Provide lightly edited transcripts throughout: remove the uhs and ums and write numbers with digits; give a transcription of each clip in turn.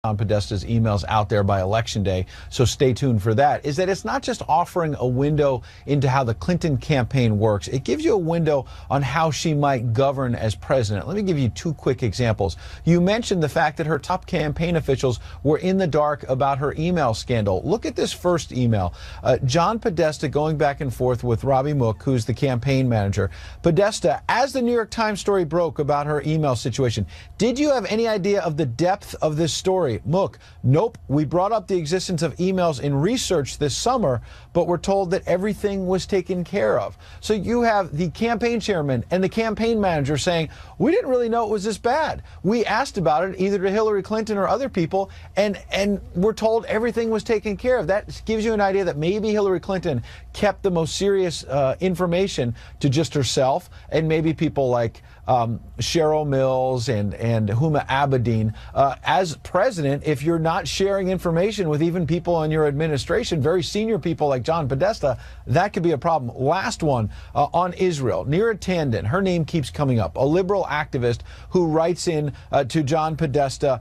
John Podesta's emails out there by Election Day, so stay tuned for that, is that it's not just offering a window into how the Clinton campaign works. It gives you a window on how she might govern as president. Let me give you two quick examples. You mentioned the fact that her top campaign officials were in the dark about her email scandal. Look at this first email. John Podesta going back and forth with Robbie Mook, who's the campaign manager. Podesta, as the New York Times story broke about her email situation, did you have any idea of the depth of this story? Mook, nope. We brought up the existence of emails in research this summer, but we're told that everything was taken care of. So you have the campaign chairman and the campaign manager saying, we didn't really know it was this bad. We asked about it either to Hillary Clinton or other people, and we're told everything was taken care of. That gives you an idea that maybe Hillary Clinton kept the most serious information to just herself, and maybe people like Cheryl Mills and Huma Abedin. As president, if you're not sharing information with even people in your administration, very senior people like John Podesta, that could be a problem. Last one on Israel. Neera Tanden, her name keeps coming up, a liberal activist who writes in to John Podesta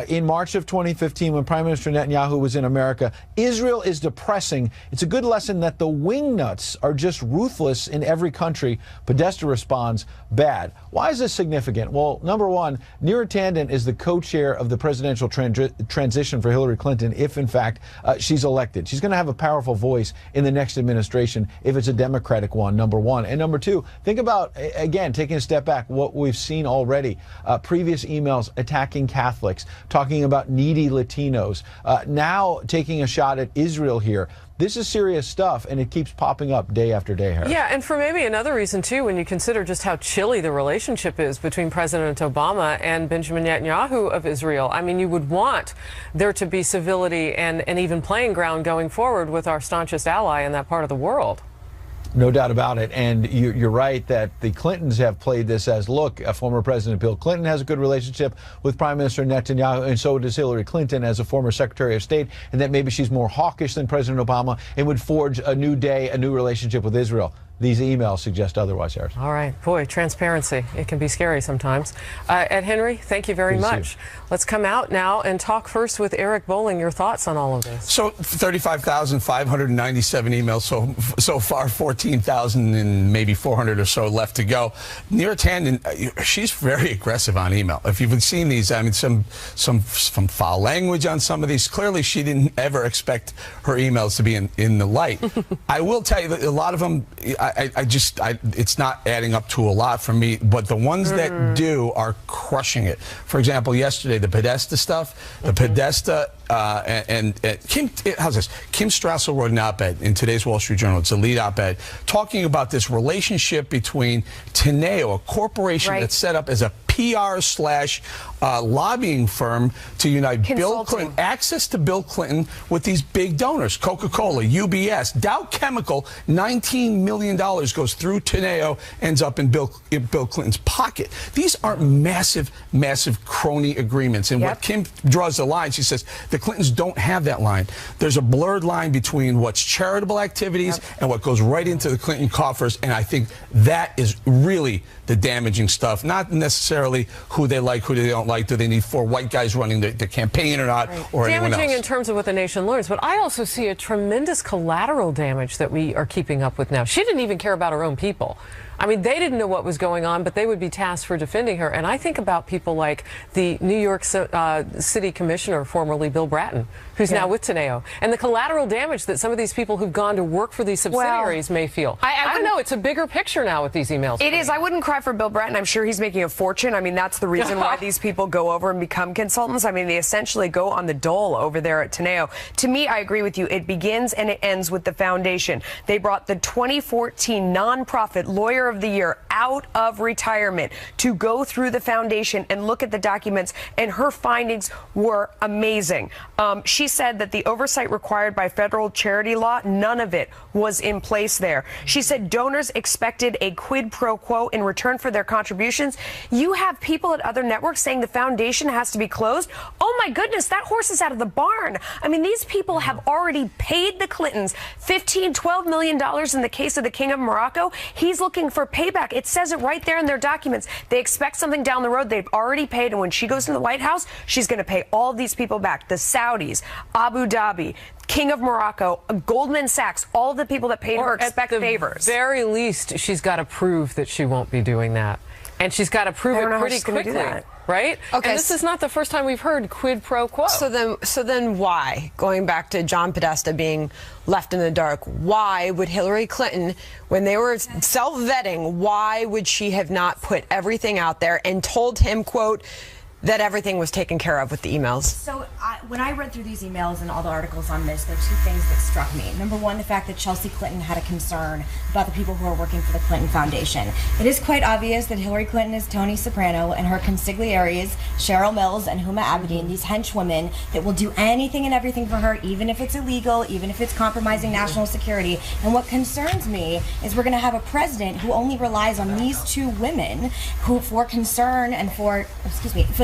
in March of 2015 when Prime Minister Netanyahu was in America. Israel is depressing. It's a good lesson that the wingnuts are just ruthless in every country. Podesta responds, bad. Why is this significant? Well, number one, Neera Tanden is the co-chair of the presidential transition for Hillary Clinton if, in fact, she's elected. She's going to have a powerful voice in the next administration if it's a Democratic one, number one. And number two, think about, again, taking a step back, what we've seen already. Previous emails attacking Catholics, talking about needy Latinos, now taking a shot at Israel here. This is serious stuff, and it keeps popping up day after day, Harris. Yeah, and for maybe another reason, too, when you consider just how chilly the relationship is between President Obama and Benjamin Netanyahu of Israel. I mean, you would want there to be civility and even playing ground going forward with our staunchest ally in that part of the world. No doubt about it. And you're right that the Clintons have played this as, look, former President Bill Clinton has a good relationship with Prime Minister Netanyahu, and so does Hillary Clinton as a former Secretary of State, and that maybe she's more hawkish than President Obama and would forge a new day, a new relationship with Israel. These emails suggest otherwise, Harris. All right. Boy, transparency. It can be scary sometimes. Ed Henry, thank you very much. Let's come out now and talk first with Eric Bolling. Your thoughts on all of this? So 35,597 emails so far, 14,000 and maybe 400 or so left to go. Neera Tanden, she's very aggressive on email. If you've seen these, I mean, some foul language on some of these. Clearly, she didn't ever expect her emails to be in the light. I will tell you that a lot of them, it's not adding up to a lot for me, but the ones that do are crushing it. For example, yesterday, the Podesta stuff, the Podesta and Kim, how's this? Kim Strassel wrote an op-ed in today's Wall Street Journal. It's a lead op-ed talking about this relationship between Teneo, a corporation that's set up as a PR/lobbying firm to unite Bill Clinton, access to Bill Clinton with these big donors, Coca-Cola, UBS, Dow Chemical, $19 million goes through Teneo, ends up in Bill Clinton's pocket. These are massive, massive crony agreements. And what Kim draws the line, she says, the Clintons don't have that line. There's a blurred line between what's charitable activities and what goes right into the Clinton coffers, and I think that is really the damaging stuff, not necessarily who they like, who they don't like. Do they need 4 white guys running the campaign or not, or anyone else? Damaging in terms of what the nation learns, but I also see a tremendous collateral damage that we are keeping up with now. She didn't even care about her own people. I mean, they didn't know what was going on, but they would be tasked for defending her. And I think about people like the New York City Commissioner, formerly Bill Bratton, who's now with Teneo, and the collateral damage that some of these people who've gone to work for these subsidiaries may feel. I don't know. It's a bigger picture now with these emails. It is. I wouldn't cry for Bill Bratton. I'm sure he's making a fortune. I mean, that's the reason why these people go over and become consultants. I mean, they essentially go on the dole over there at Teneo. To me, I agree with you. It begins and it ends with the foundation. They brought the 2014 nonprofit Lawyer of the Year out of retirement to go through the foundation and look at the documents, and her findings were amazing. She said that the oversight required by federal charity law, none of it was in place there. She said donors expected a quid pro quo in return for their contributions. You have people at other networks saying the foundation has to be closed. Oh my goodness, that horse is out of the barn. I mean, these people have already paid the Clintons $15, $12 million in the case of the King of Morocco. He's looking for for payback. It says it right there in their documents. They expect something down the road. They've already paid, and when she goes to the White House, she's going to pay all these people back. The Saudis, Abu Dhabi, King of Morocco, Goldman Sachs, all the people that paid her expect favors. At the very least, she's got to prove that she won't be doing that. And she's got to prove it pretty quickly, right? Okay. And this is not the first time we've heard quid pro quo. So then why, going back to John Podesta being left in the dark, why would Hillary Clinton, when they were self-vetting, why would she have not put everything out there and told him, quote, that everything was taken care of with the emails? So when I read through these emails and all the articles on this, there are two things that struck me. Number one, the fact that Chelsea Clinton had a concern about the people who are working for the Clinton Foundation. It is quite obvious that Hillary Clinton is Tony Soprano and her consiglieres, Cheryl Mills and Huma Abedin, these henchwomen that will do anything and everything for her, even if it's illegal, even if it's compromising national security. And what concerns me is we're going to have a president who only relies on these two women who for concern and for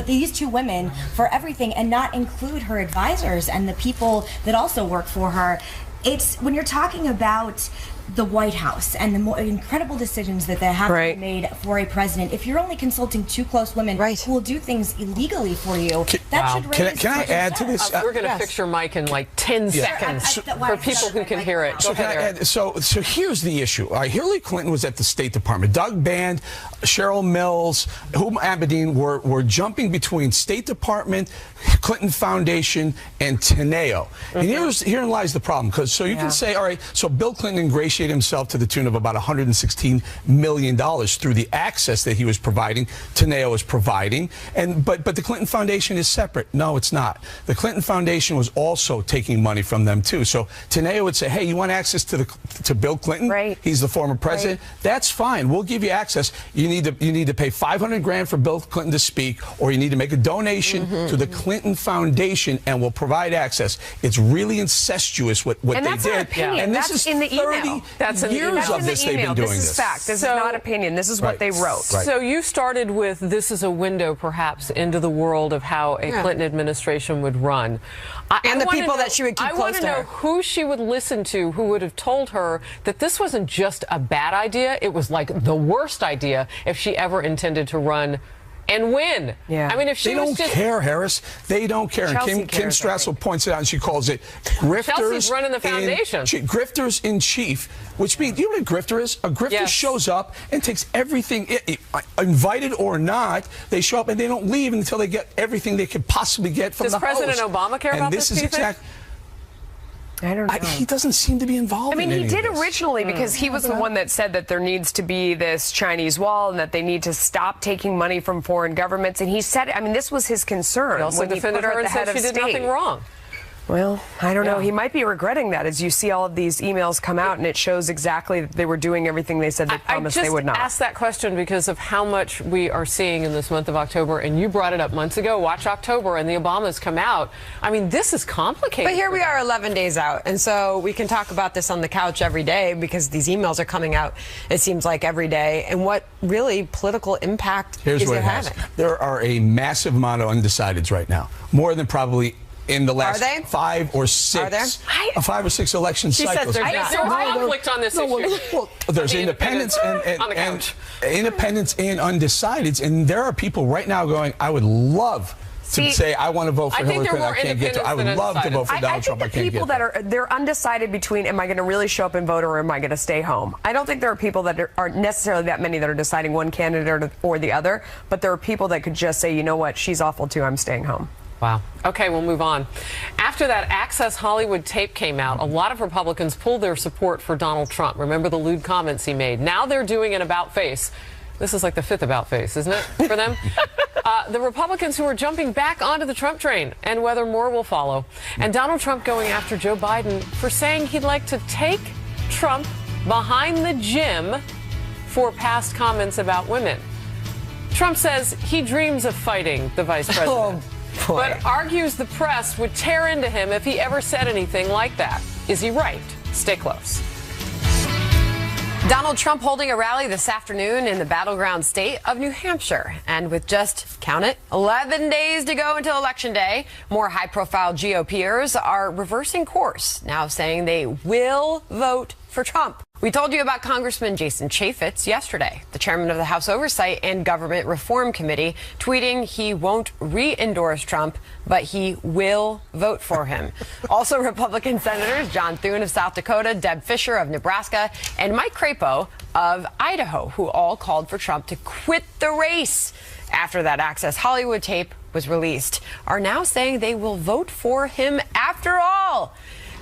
these two women for everything, and not include her advisors and the people that also work for her. It's when you're talking about the White House and the more incredible decisions that have to be made for a president. If you're only consulting two close women who will do things illegally for you, that should raise. Can I add to this? We're going to fix your mic in like 10 seconds for people who can hear it. So here's the issue. Hillary Clinton was at the State Department. Doug Band, Cheryl Mills, Huma Abedin were jumping between State Department, Clinton Foundation, and Teneo. And herein lies the problem. Because so you can say, all right, so Bill Clinton ingratiated himself to the tune of about $116 million through the access that he was providing, Teneo was providing, but the Clinton Foundation is separate. No, it's not. The Clinton Foundation was also taking money from them too. So Teneo would say, hey, you want access to Bill Clinton? Right. He's the former president. Right. That's fine. We'll give you access. You need to pay $500 grand for Bill Clinton to speak, or you need to make a donation to the Clinton Foundation, and we'll provide access. It's really incestuous what they did. An opinion. And this that's is in the email. That's in years of this they've been doing this. This is fact. This is not opinion. This is what they wrote. So you started with this is a window, perhaps, into the world of how a Clinton administration would run. And the people that she would keep close to her. I want to know who she would listen to, who would have told her that this wasn't just a bad idea, it was like the worst idea if she ever intended to run and win. Yeah. I mean, if she they don't care, Harris. They don't care. And Kim Strassel points it out, and she calls it grifters. Chelsea's running the foundation. Grifters in chief, which means, you know what a grifter is? A grifter shows up and takes everything, invited or not, they show up and they don't leave until they get everything they could possibly get from the host. Does President Obama care about this, do you think? I don't know. He doesn't seem to be involved in any of this. He did originally because he was the one that said that there needs to be this Chinese wall and that they need to stop taking money from foreign governments. And he said, I mean, this was his concern. He also defended her and said she did nothing wrong. Well, I don't know. He might be regretting that as you see all of these emails come out, and it shows exactly that they were doing everything they said they promised they would not. I just asked that question because of how much we are seeing in this month of October, and you brought it up months ago. Watch October, and the Obamas come out. I mean, this is complicated. But here we are 11 days out, and so we can talk about this on the couch every day because these emails are coming out, it seems like, every day. And what really political impact is it having? There are a massive amount of undecideds right now, more than probably in the last 5 or 6 election cycles. There's conflict on this issue. Well, there's independents and independents and undecideds, and there are people right now going, I would love to say I want to vote for Hillary Clinton. I can't get to. I would love to vote for Donald Trump. I can't get to. They're undecided between am I going to really show up and vote or am I going to stay home? I don't think there are people that aren't necessarily that many that are deciding one candidate or the other, but there are people that could just say, you know what, she's awful too, I'm staying home. Wow. Okay, we'll move on. After that Access Hollywood tape came out, a lot of Republicans pulled their support for Donald Trump. Remember the lewd comments he made? Now they're doing an about-face. This is like the 5th about-face, isn't it, for them? The Republicans who are jumping back onto the Trump train, and whether more will follow. And Donald Trump going after Joe Biden for saying he'd like to take Trump behind the gym for past comments about women. Trump says he dreams of fighting the vice president. But argues the press would tear into him if he ever said anything like that. Is he right? Stay close. Donald Trump holding a rally this afternoon in the battleground state of New Hampshire. And with just, count it, 11 days to go until Election Day, more high-profile GOPers are reversing course, now saying they will vote for Trump. We told you about Congressman Jason Chaffetz yesterday, the chairman of the House Oversight and Government Reform Committee, tweeting he won't re-endorse Trump, but he will vote for him. Also, Republican Senators John Thune of South Dakota, Deb Fischer of Nebraska, and Mike Crapo of Idaho, who all called for Trump to quit the race after that Access Hollywood tape was released, are now saying they will vote for him after all.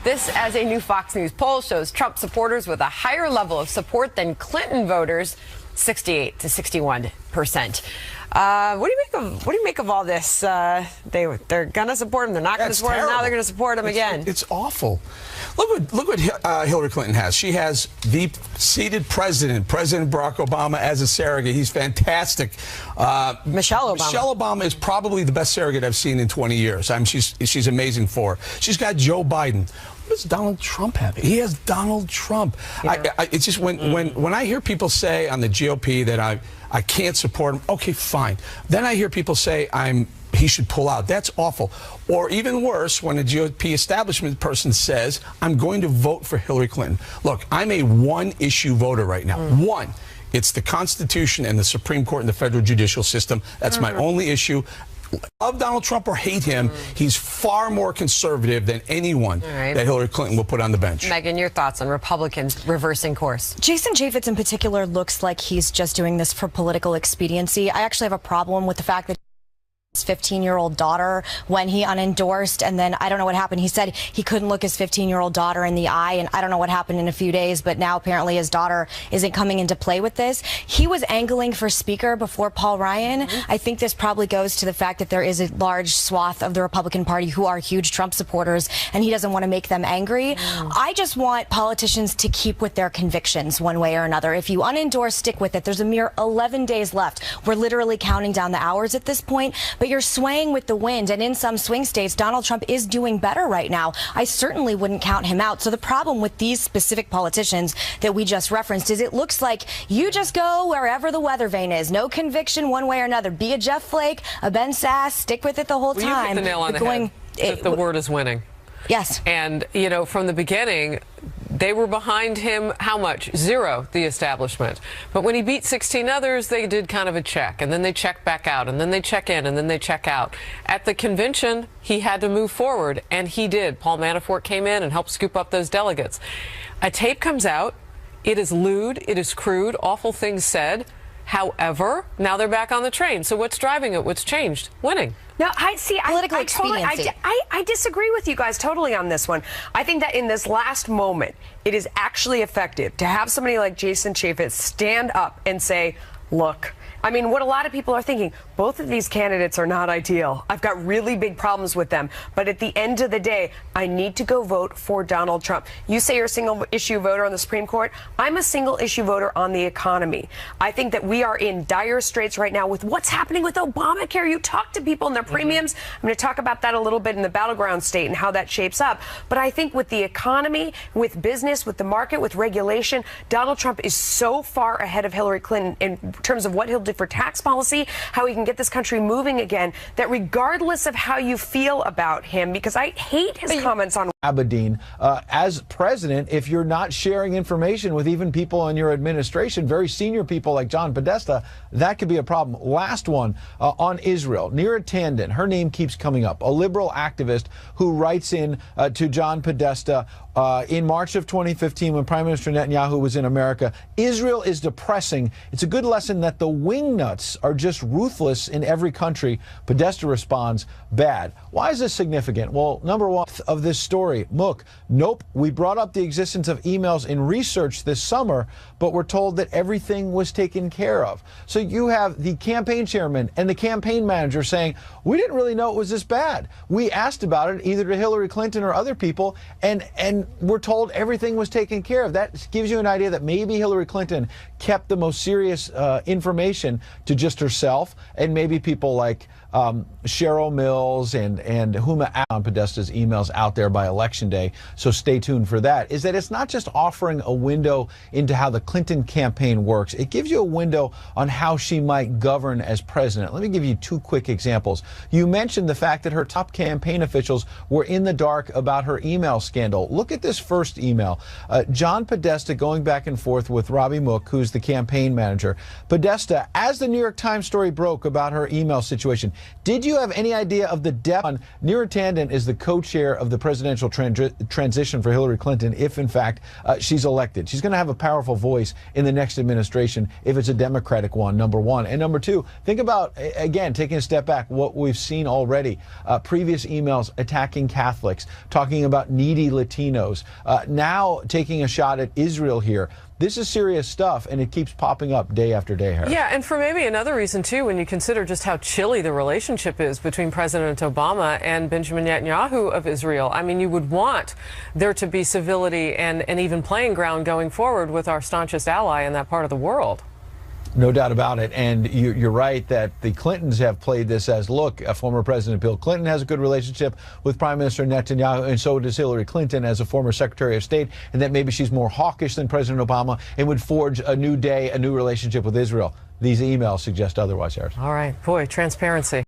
This, as a new Fox News poll shows Trump supporters with a higher level of support than Clinton voters, 68 to 61%. What do you make of all this? They're gonna support him. They're not gonna support him. Now they're gonna support him again. It's awful. Look what Hillary Clinton has. She has the seated president, President Barack Obama, as a surrogate. He's fantastic. Michelle Obama is probably the best surrogate I've seen in 20 years. I mean, she's amazing for her. She's got Joe Biden. What does Donald Trump have? He has Donald Trump. Yeah. It's just when I hear people say on the GOP that I can't support him, okay, fine. Then I hear people say he should pull out. That's awful. Or even worse, when a GOP establishment person says, I'm going to vote for Hillary Clinton. Look, I'm a one-issue voter right now. One. It's the Constitution and the Supreme Court and the federal judicial system. That's my only issue. Love Donald Trump or hate him, he's far more conservative than anyone that Hillary Clinton will put on the bench. Megan, your thoughts on Republicans reversing course? Jason Chaffetz in particular looks like he's just doing this for political expediency. I actually have a problem with the fact that his 15-year-old daughter when he unendorsed, and then I don't know what happened. He said he couldn't look his 15-year-old daughter in the eye, and I don't know what happened in a few days, but now apparently his daughter isn't coming into play with this. He was angling for speaker before Paul Ryan. I think this probably goes to the fact that there is a large swath of the Republican Party who are huge Trump supporters, and he doesn't want to make them angry. I just want politicians to keep with their convictions one way or another. If you unendorse, stick with it. There's a mere 11 days left. We're literally counting down the hours at this point. But you're swaying with the wind, and in some swing states, Donald Trump is doing better right now. I certainly wouldn't count him out. So the problem with these specific politicians that we just referenced is it looks like you just go wherever the weather vane is. No conviction one way or another. Be a Jeff Flake, a Ben Sass, stick with it the whole time. You hit the nail on the head. The word is winning. Yes. And, you know, from the beginning, they were behind him, how much? Zero, the establishment. But when he beat 16 others, they did kind of a check, and then they check back out, and then they check in, and then they check out. At the convention, he had to move forward, and he did. Paul Manafort came in and helped scoop up those delegates. A tape comes out. It is lewd. It is crude. Awful things said. However, now they're back on the train. So what's driving it? What's changed? Winning. No, I see. I disagree with you guys totally on this one. I think that in this last moment, it is actually effective to have somebody like Jason Chaffetz stand up and say, look, I mean, what a lot of people are thinking, both of these candidates are not ideal. I've got really big problems with them. But at the end of the day, I need to go vote for Donald Trump. You say you're a single issue voter on the Supreme Court. I'm a single issue voter on the economy. I think that we are in dire straits right now with what's happening with Obamacare. You talk to people and their premiums. I'm going to talk about that a little bit in the battleground state and how that shapes up. But I think with the economy, with business, with the market, with regulation, Donald Trump is so far ahead of Hillary Clinton in terms of what he'll do for tax policy, how he can get this country moving again, that regardless of how you feel about him, because I hate his comments on Abedin, as president, if you're not sharing information with even people in your administration, very senior people like John Podesta, that could be a problem. Last one on Israel. Neera Tanden, her name keeps coming up, a liberal activist who writes in to John Podesta in March of 2015 when Prime Minister Netanyahu was in America. Israel is depressing. It's a good lesson that the wingnuts are just ruthless in every country. Podesta responds, bad. Why is this significant? Well, number one of this story, Mook, nope, we brought up the existence of emails in research this summer, but we're told that everything was taken care of. So you have the campaign chairman and the campaign manager saying, we didn't really know it was this bad. We asked about it either to Hillary Clinton or other people, and we're told everything was taken care of. That gives you an idea that maybe Hillary Clinton kept the most serious information to just herself and maybe people like Cheryl Mills and Huma on Podesta's emails out there by Election Day, so stay tuned for that, is that it's not just offering a window into how the Clinton campaign works. It gives you a window on how she might govern as president. Let me give you two quick examples. You mentioned the fact that her top campaign officials were in the dark about her email scandal. Look at this first email. John Podesta going back and forth with Robbie Mook, who's the campaign manager. Podesta, as the New York Times story broke about her email situation, did you have any idea of the depth? Neera Tanden is the co-chair of the presidential transition for Hillary Clinton if, in fact, she's elected. She's going to have a powerful voice in the next administration if it's a Democratic one, number one. And number two, think about, again, taking a step back, what we've seen already. Previous emails attacking Catholics, talking about needy Latinos, now taking a shot at Israel here. This is serious stuff, and it keeps popping up day after day, Harris. Yeah, and for maybe another reason, too, when you consider just how chilly the relationship is between President Obama and Benjamin Netanyahu of Israel. I mean, you would want there to be civility and even playing ground going forward with our staunchest ally in that part of the world. No doubt about it. And you're right that the Clintons have played this as, look, former President Bill Clinton has a good relationship with Prime Minister Netanyahu, and so does Hillary Clinton as a former Secretary of State, and that maybe she's more hawkish than President Obama and would forge a new day, a new relationship with Israel. These emails suggest otherwise, Harris. All right. Boy, transparency.